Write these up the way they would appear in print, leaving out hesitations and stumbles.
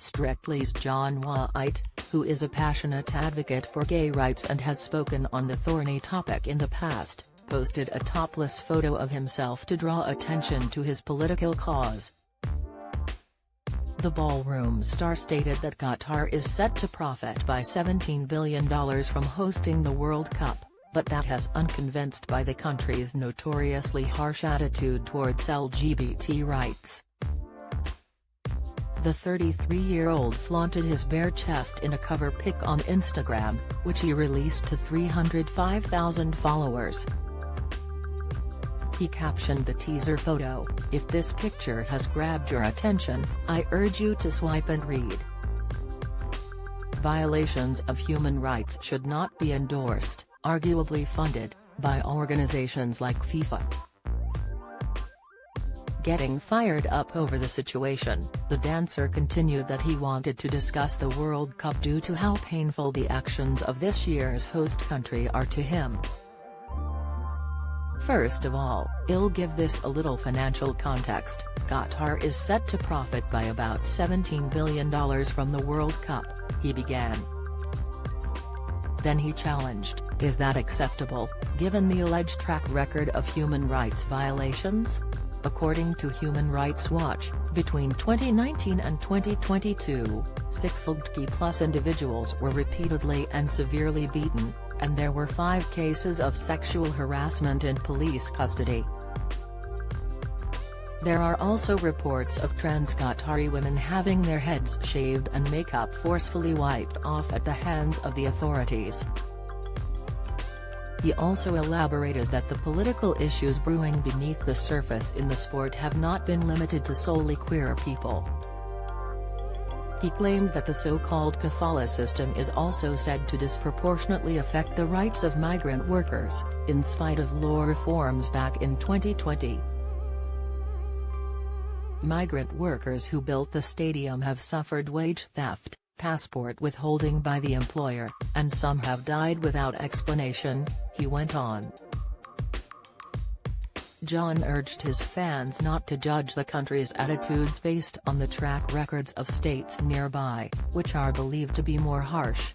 Strictly's John Whaite, who is a passionate advocate for gay rights and has spoken on the thorny topic in the past, posted a topless photo of himself to draw attention to his political cause. The ballroom star stated that Qatar is set to profit by $17 billion from hosting the World Cup, but that has unconvinced by the country's notoriously harsh attitude towards LGBT rights. The 33-year-old flaunted his bare chest in a cover pic on Instagram, which he released to 305,000 followers. He captioned the teaser photo, "If this picture has grabbed your attention, I urge you to swipe and read." Violations of human rights should not be endorsed, arguably funded, by organizations like FIFA. Getting fired up over the situation, the dancer continued that he wanted to discuss the World Cup due to how painful the actions of this year's host country are to him. First of all, I'll give this a little financial context. Qatar is set to profit by about $17 billion from the World Cup, he began. Then he challenged, is that acceptable, given the alleged track record of human rights violations? According to Human Rights Watch, between 2019 and 2022, 6 LGBT+ individuals were repeatedly and severely beaten, and there were 5 cases of sexual harassment in police custody. There are also reports of trans Qatari women having their heads shaved and makeup forcefully wiped off at the hands of the authorities. He also elaborated that the political issues brewing beneath the surface in the sport have not been limited to solely queer people. He claimed that the so-called kafala system is also said to disproportionately affect the rights of migrant workers, in spite of law reforms back in 2020. Migrant workers who built the stadium have suffered wage theft, passport withholding by the employer, and some have died without explanation, he went on. John urged his fans not to judge the country's attitudes based on the track records of states nearby, which are believed to be more harsh.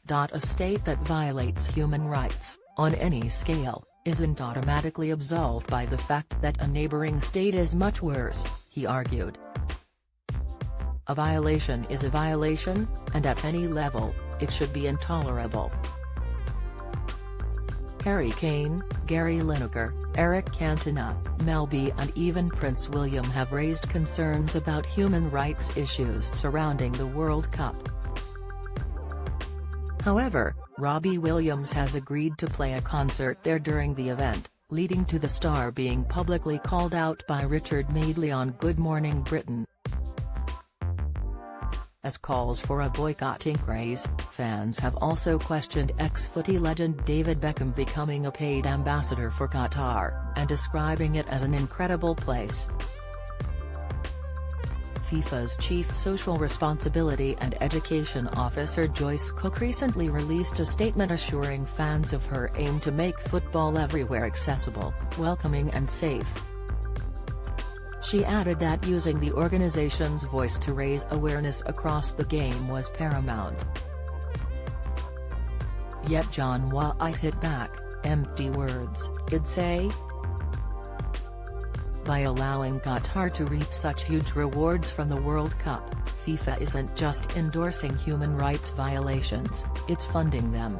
A state that violates human rights, on any scale, isn't automatically absolved by the fact that a neighboring state is much worse, he argued. A violation is a violation, and at any level, it should be intolerable. Harry Kane, Gary Lineker, Eric Cantona, Mel B and even Prince William have raised concerns about human rights issues surrounding the World Cup. However, Robbie Williams has agreed to play a concert there during the event, leading to the star being publicly called out by Richard Madeley on Good Morning Britain. As calls for a boycott increase, fans have also questioned ex-footy legend David Beckham becoming a paid ambassador for Qatar, and describing it as an incredible place. FIFA's chief social responsibility and education officer Joyce Cook recently released a statement assuring fans of her aim to make football everywhere accessible, welcoming and safe. She added that using the organization's voice to raise awareness across the game was paramount. Yet John Whaite hit back, empty words, I'd say? By allowing Qatar to reap such huge rewards from the World Cup, FIFA isn't just endorsing human rights violations, it's funding them.